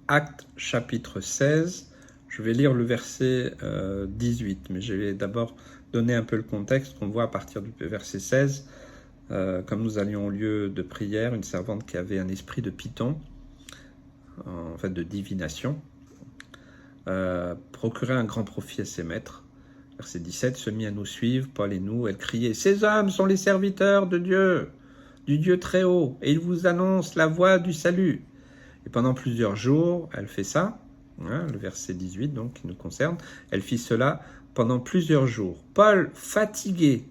Actes chapitre 16. Je vais lire le verset 18, mais je vais d'abord donner un peu le contexte qu'on voit à partir du verset 16. Comme nous allions au lieu de prière, une servante qui avait un esprit de python, en fait de divination, procurait un grand profit à ses maîtres. Verset 17, se mit à nous suivre, Paul et nous, elle criait « Ces hommes sont les serviteurs de Dieu, du Dieu très haut, et ils vous annoncent la voie du salut. » Et pendant plusieurs jours, elle fait ça, hein, le verset 18 donc qui nous concerne, elle fit cela pendant plusieurs jours. Paul, fatigué,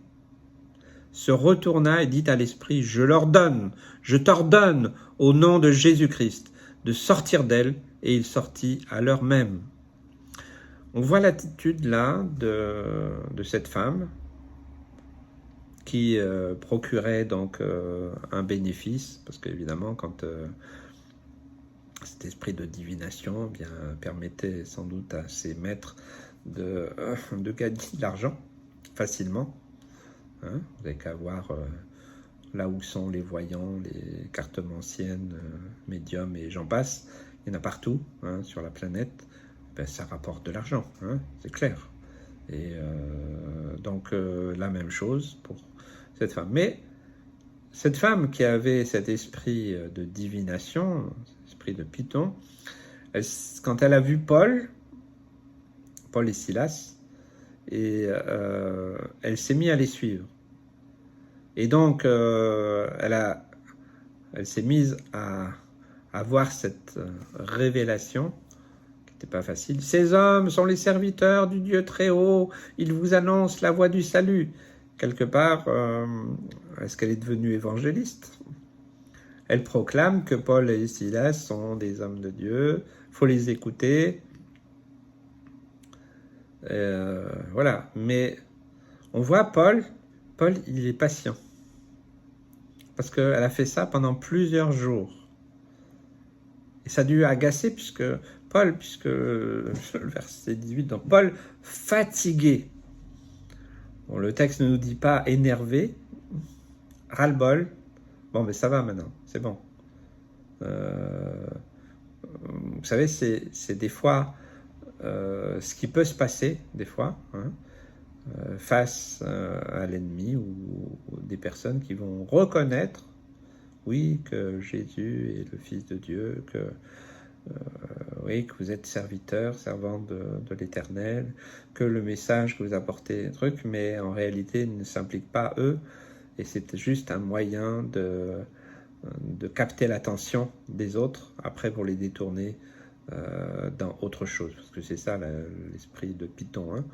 se retourna et dit à l'esprit, je t'ordonne au nom de Jésus-Christ de sortir d'elle, et il sortit à l'heure même. On voit l'attitude là de cette femme qui procurait donc un bénéfice, parce qu'évidemment quand cet esprit de divination bien, permettait sans doute à ses maîtres de gagner de l'argent facilement. Hein, vous n'avez qu'à voir là où sont les voyants, les cartomanciennes, médiums et j'en passe. Il y en a partout hein, sur la planète. Ben, ça rapporte de l'argent, hein, c'est clair. Et donc la même chose pour cette femme. Mais cette femme qui avait cet esprit de divination, esprit de python, quand elle a vu Paul et Silas, et elle s'est mise à les suivre. Et donc elle s'est mise à voir cette révélation qui n'était pas facile. Ces hommes sont les serviteurs du Dieu très haut, ils vous annoncent la voie du salut. Quelque part, est-ce qu'elle est devenue évangéliste? Elle proclame que Paul et Silas sont des hommes de Dieu, il faut les écouter. Voilà, mais on voit Paul, il est patient. Parce qu'elle a fait ça pendant plusieurs jours. Et ça a dû agacer, puisque le verset 18, donc Paul, fatigué. Bon, le texte ne nous dit pas énervé, ras-le-bol. Bon, mais ça va maintenant, c'est bon. Vous savez, c'est des fois ce qui peut se passer, des fois, hein, face à l'ennemi ou des personnes qui vont reconnaître, oui, que Jésus est le Fils de Dieu, que oui, que vous êtes serviteur, servant de l'Éternel, que le message que vous apportez est truc, mais en réalité ne s'implique pas eux, et c'est juste un moyen de capter l'attention des autres, après pour les détourner dans autre chose, parce que c'est ça l'esprit de Python, hein.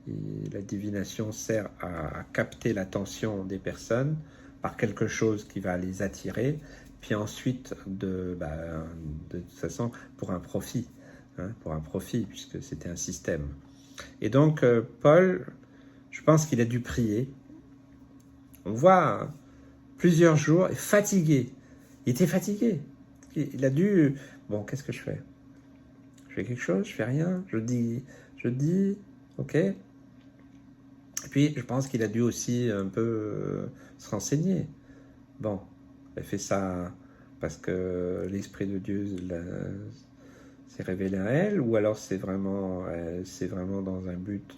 Et la divination sert à capter l'attention des personnes par quelque chose qui va les attirer, puis ensuite de toute façon pour un profit, hein, puisque c'était un système. Et donc Paul, je pense qu'il a dû prier. On voit plusieurs jours, fatigué. Il était fatigué. Il a dû, bon, qu'est-ce que je fais? Je fais quelque chose? Je fais rien? Je dis, ok. Et puis, je pense qu'il a dû aussi un peu se renseigner. Bon, elle fait ça parce que l'Esprit de Dieu s'est révélé à elle, ou alors c'est vraiment dans un but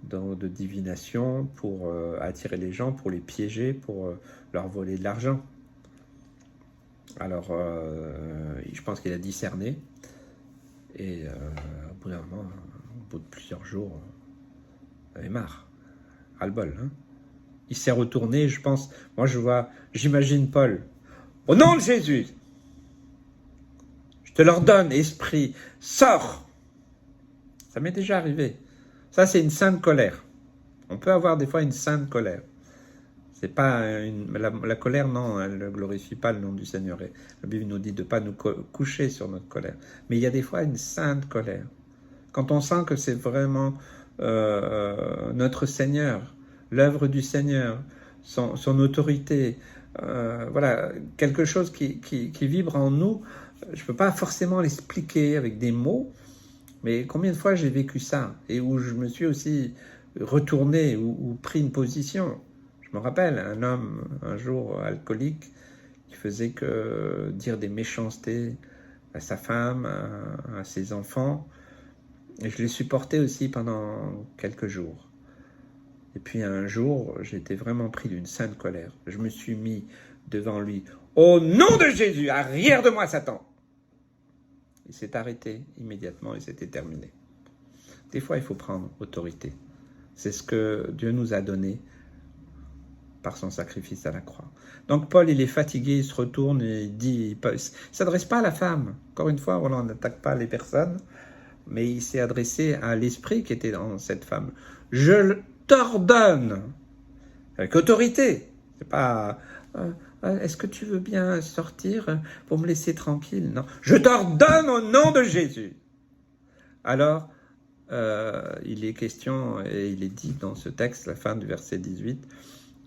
de divination pour attirer les gens, pour les piéger, pour leur voler de l'argent. Alors, je pense qu'il a discerné, et au bout d'un moment, au bout de plusieurs jours, il avait marre, ras-le-bol, hein. Il s'est retourné, je pense, j'imagine Paul, au nom de Jésus, je te l'ordonne, esprit, sors. Ça m'est déjà arrivé. Ça, c'est une sainte colère. On peut avoir des fois une sainte colère. C'est pas la colère, non, elle ne glorifie pas le nom du Seigneur. Et la Bible nous dit de ne pas nous coucher sur notre colère. Mais il y a des fois une sainte colère. Quand on sent que c'est vraiment notre Seigneur, l'œuvre du Seigneur, son autorité, voilà, quelque chose qui vibre en nous. Je ne peux pas forcément l'expliquer avec des mots, mais combien de fois j'ai vécu ça, et où je me suis aussi retourné ou pris une position. Je me rappelle un homme, un jour alcoolique, qui faisait que dire des méchancetés à sa femme, à ses enfants. Et je l'ai supporté aussi pendant quelques jours. Et puis un jour, j'étais vraiment pris d'une sainte colère. Je me suis mis devant lui. Au nom de Jésus, arrière de moi, Satan! Il s'est arrêté immédiatement et c'était terminé. Des fois, il faut prendre autorité. C'est ce que Dieu nous a donné par son sacrifice à la croix. Donc Paul, il est fatigué, il se retourne et il dit, il ne s'adresse pas à la femme. Encore une fois, voilà, on n'attaque pas les personnes, mais il s'est adressé à l'esprit qui était dans cette femme. Je t'ordonne, avec autorité. C'est pas, est-ce que tu veux bien sortir pour me laisser tranquille? Non. Je t'ordonne au nom de Jésus. Alors, il est question, et il est dit dans ce texte, la fin du verset 18,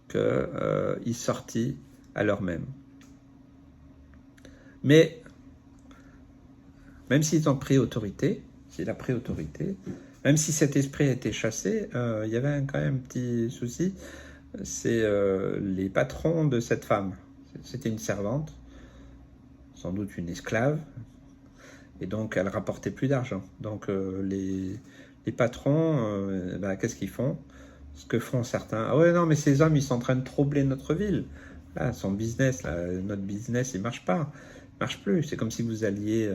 qu'il sortit à l'heure même. Mais, même s'ils ont pris autorité, s'il a pris autorité, même si cet esprit a été chassé, il y avait quand même un petit souci, c'est les patrons de cette femme. C'était une servante, sans doute une esclave, et donc elle rapportait plus d'argent. Donc les patrons, qu'est-ce qu'ils font? Ce que font certains. Ah ouais, non, mais ces hommes, ils sont en train de troubler notre ville. Là, son business, là, notre business, il marche pas. Il marche plus. C'est comme si vous alliez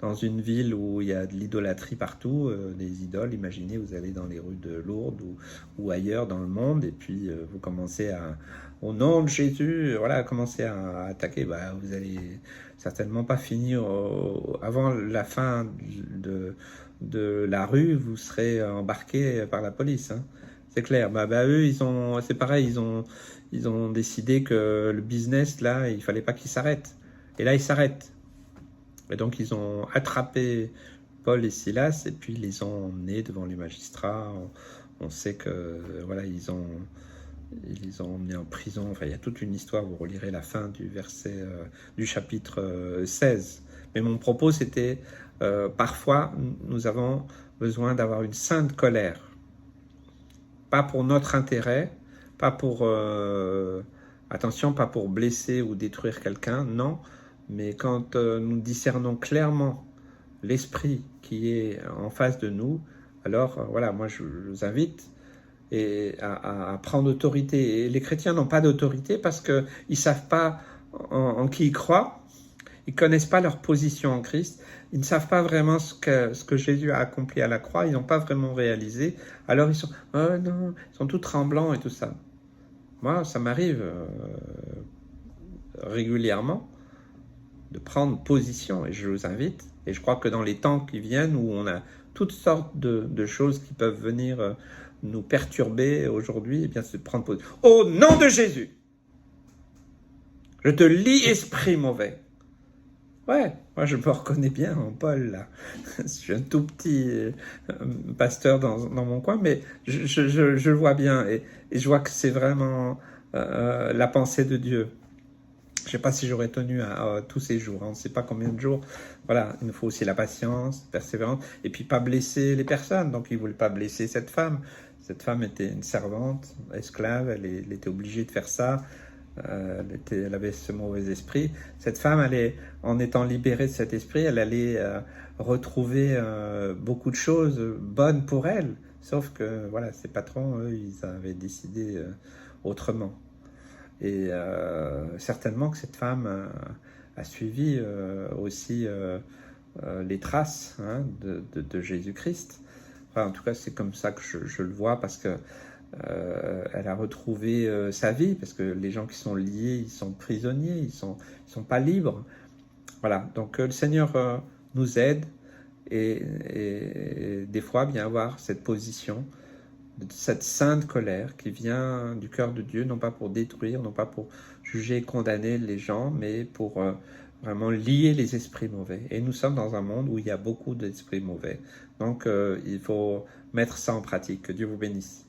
dans une ville où il y a de l'idolâtrie partout, des idoles. Imaginez, vous allez dans les rues de Lourdes ou ailleurs dans le monde, et puis vous commencez à, au nom de Jésus, voilà, commencer à attaquer. Bah, vous allez certainement pas finir avant la fin de la rue, vous serez embarqué par la police. Hein. C'est clair. Eux, c'est pareil, ils ont décidé que le business, là, il fallait pas qu'il s'arrête. Et là, il s'arrête. Et donc, ils ont attrapé Paul et Silas et puis ils les ont emmenés devant les magistrats. On sait que, voilà, ils les ont emmenés en prison. Enfin, il y a toute une histoire. Vous relirez la fin du chapitre 16. Mais mon propos, c'était, parfois, nous avons besoin d'avoir une sainte colère. Pas pour notre intérêt, pas pour, attention, pas pour blesser ou détruire quelqu'un, non, mais quand nous discernons clairement l'esprit qui est en face de nous, alors voilà, moi je vous invite à prendre autorité. Et les chrétiens n'ont pas d'autorité parce qu'ils ne savent pas en qui ils croient, ils ne connaissent pas leur position en Christ, ils ne savent pas vraiment ce que Jésus a accompli à la croix, ils n'ont pas vraiment réalisé, alors ils sont, oh non, ils sont tout tremblants et tout ça. Moi, ça m'arrive régulièrement de prendre position, et je vous invite, et je crois que dans les temps qui viennent, où on a toutes sortes de choses qui peuvent venir nous perturber aujourd'hui, eh bien, c'est de prendre position. Au nom de Jésus, je te lie, esprit mauvais. Ouais, moi je me reconnais bien en Paul, là. Je suis un tout petit pasteur dans mon coin, mais je le vois bien, et je vois que c'est vraiment la pensée de Dieu. Je ne sais pas si j'aurais tenu à tous ces jours, hein. On ne sait pas combien de jours. Voilà, il nous faut aussi la patience, persévérance, et puis pas blesser les personnes. Donc il ne voulait pas blesser cette femme. Cette femme était une servante, esclave, elle était obligée de faire ça. Elle avait ce mauvais esprit. Cette femme, en étant libérée de cet esprit, elle allait retrouver beaucoup de choses bonnes pour elle. Sauf que voilà, ses patrons, eux, ils avaient décidé autrement. Et certainement que cette femme a suivi aussi les traces, hein, de Jésus-Christ. Enfin, en tout cas, c'est comme ça que je le vois, parce que elle a retrouvé sa vie, parce que les gens qui sont liés, ils sont prisonniers, ils sont pas libres. Voilà, donc le Seigneur nous aide, et des fois bien avoir cette position, cette sainte colère qui vient du cœur de Dieu, non pas pour détruire, non pas pour juger et condamner les gens, mais pour vraiment lier les esprits mauvais. Et nous sommes dans un monde où il y a beaucoup d'esprits mauvais. Donc il faut mettre ça en pratique. Que Dieu vous bénisse.